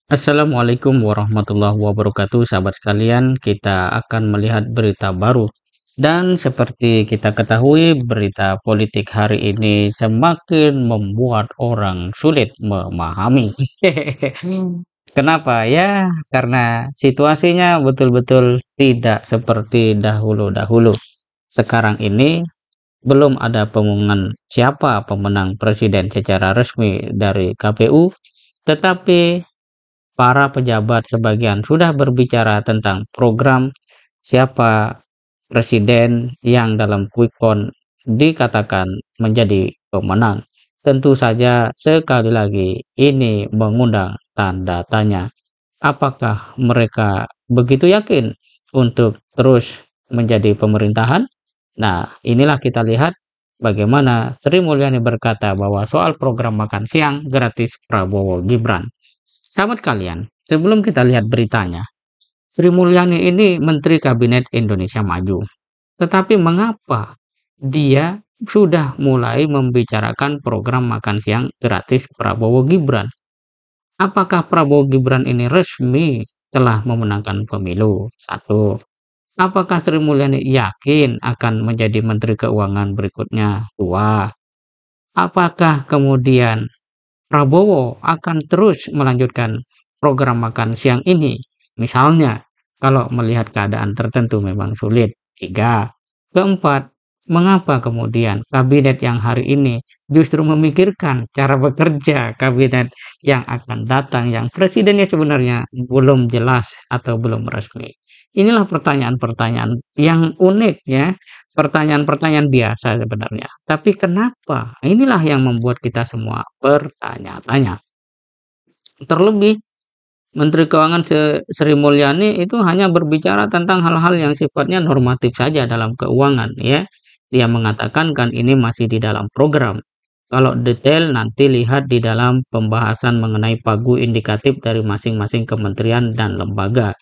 Assalamualaikum warahmatullahi wabarakatuh, sahabat sekalian. Kita akan melihat berita baru. Dan seperti kita ketahui, berita politik hari ini semakin membuat orang sulit memahami. Kenapa? Ya, karena situasinya betul-betul tidak seperti dahulu-dahulu. Sekarang ini belum ada pengumuman siapa pemenang presiden secara resmi dari KPU, tetapi para pejabat sebagian sudah berbicara tentang program siapa presiden yang dalam quick count dikatakan menjadi pemenang. Tentu saja sekali lagi ini mengundang tanda tanya. Apakah mereka begitu yakin untuk terus menjadi pemerintahan? Nah, inilah kita lihat bagaimana Sri Mulyani berkata bahwa soal program makan siang gratis Prabowo Gibran. Sahabat kalian, sebelum kita lihat beritanya, Sri Mulyani ini Menteri Kabinet Indonesia Maju. Tetapi mengapa dia sudah mulai membicarakan program makan siang gratis Prabowo Gibran? Apakah Prabowo Gibran ini resmi telah memenangkan pemilu? Satu. Apakah Sri Mulyani yakin akan menjadi Menteri Keuangan berikutnya? Dua. Apakah kemudian Prabowo akan terus melanjutkan program makan siang ini? Misalnya, kalau melihat keadaan tertentu memang sulit. Tiga. Keempat, mengapa kemudian kabinet yang hari ini justru memikirkan cara bekerja kabinet yang akan datang yang presidennya sebenarnya belum jelas atau belum resmi? Inilah pertanyaan-pertanyaan yang unik ya, pertanyaan-pertanyaan biasa sebenarnya. Tapi kenapa? Inilah yang membuat kita semua bertanya-tanya. Terlebih Menteri Keuangan Sri Mulyani itu hanya berbicara tentang hal-hal yang sifatnya normatif saja dalam keuangan ya. Dia mengatakan kan ini masih di dalam program. Kalau detail nanti lihat di dalam pembahasan mengenai pagu indikatif dari masing-masing kementerian dan lembaga.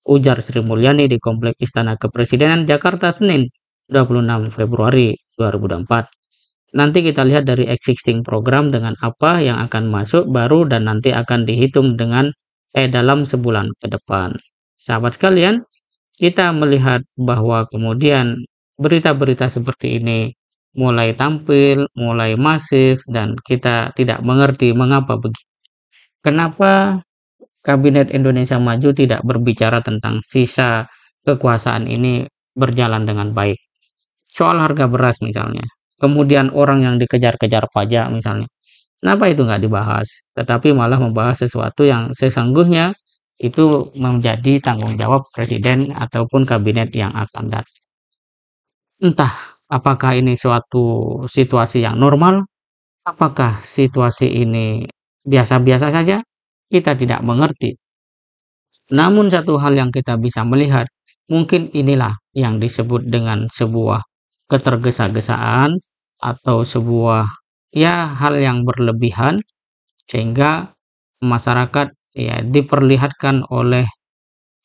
Ujar Sri Mulyani di Kompleks Istana Kepresidenan Jakarta Senin 26 Februari 2024. Nanti kita lihat dari existing program dengan apa yang akan masuk baru dan nanti akan dihitung dengan dalam sebulan ke depan. Sahabat sekalian, kita melihat bahwa kemudian berita-berita seperti ini mulai tampil, mulai masif dan kita tidak mengerti mengapa begitu. Kenapa Kabinet Indonesia Maju tidak berbicara tentang sisa kekuasaan ini berjalan dengan baik. Soal harga beras misalnya. Kemudian orang yang dikejar-kejar pajak misalnya. Kenapa itu nggak dibahas? Tetapi malah membahas sesuatu yang sesungguhnya itu menjadi tanggung jawab presiden ataupun kabinet yang akan datang. Entah apakah ini suatu situasi yang normal, apakah situasi ini biasa-biasa saja, kita tidak mengerti. Namun satu hal yang kita bisa melihat, mungkin inilah yang disebut dengan sebuah ketergesa-gesaan atau sebuah ya hal yang berlebihan sehingga masyarakat ya diperlihatkan oleh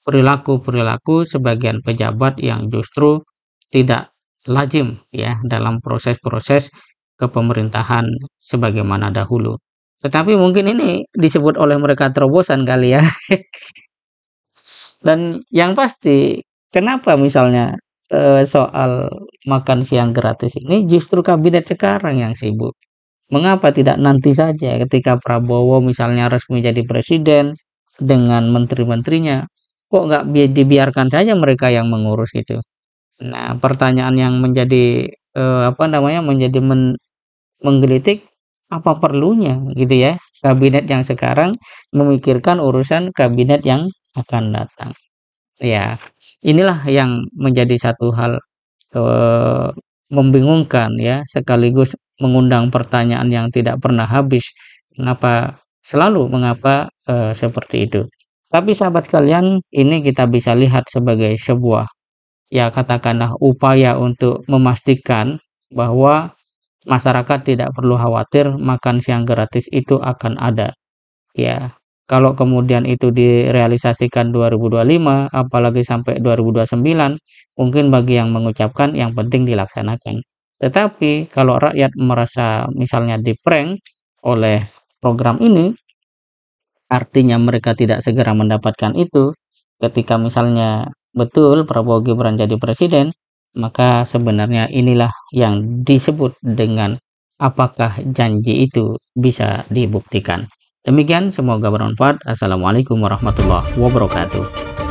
perilaku-perilaku sebagian pejabat yang justru tidak lazim ya dalam proses-proses kepemerintahan sebagaimana dahulu. Tetapi mungkin ini disebut oleh mereka terobosan kali ya. Dan yang pasti, kenapa misalnya soal makan siang gratis ini justru kabinet sekarang yang sibuk? Mengapa tidak nanti saja ketika Prabowo misalnya resmi jadi presiden dengan menteri-menterinya, kok nggak dibiarkan saja mereka yang mengurus itu? Nah, pertanyaan yang menjadi apa namanya menjadi menggelitik apa perlunya gitu ya kabinet yang sekarang memikirkan urusan kabinet yang akan datang. Ya, inilah yang menjadi satu hal, eee, membingungkan ya, sekaligus mengundang pertanyaan yang tidak pernah habis. Mengapa seperti itu. Tapi sahabat kalian, ini kita bisa lihat sebagai sebuah, ya katakanlah upaya untuk memastikan bahwa masyarakat tidak perlu khawatir makan siang gratis itu akan ada. Ya, kalau kemudian itu direalisasikan 2025, apalagi sampai 2029, mungkin bagi yang mengucapkan yang penting dilaksanakan. Tetapi kalau rakyat merasa misalnya di-prank oleh program ini, artinya mereka tidak segera mendapatkan itu, ketika misalnya betul Prabowo Gibran jadi presiden, maka sebenarnya inilah yang disebut dengan apakah janji itu bisa dibuktikan. Demikian, semoga bermanfaat. Assalamualaikum warahmatullahi wabarakatuh.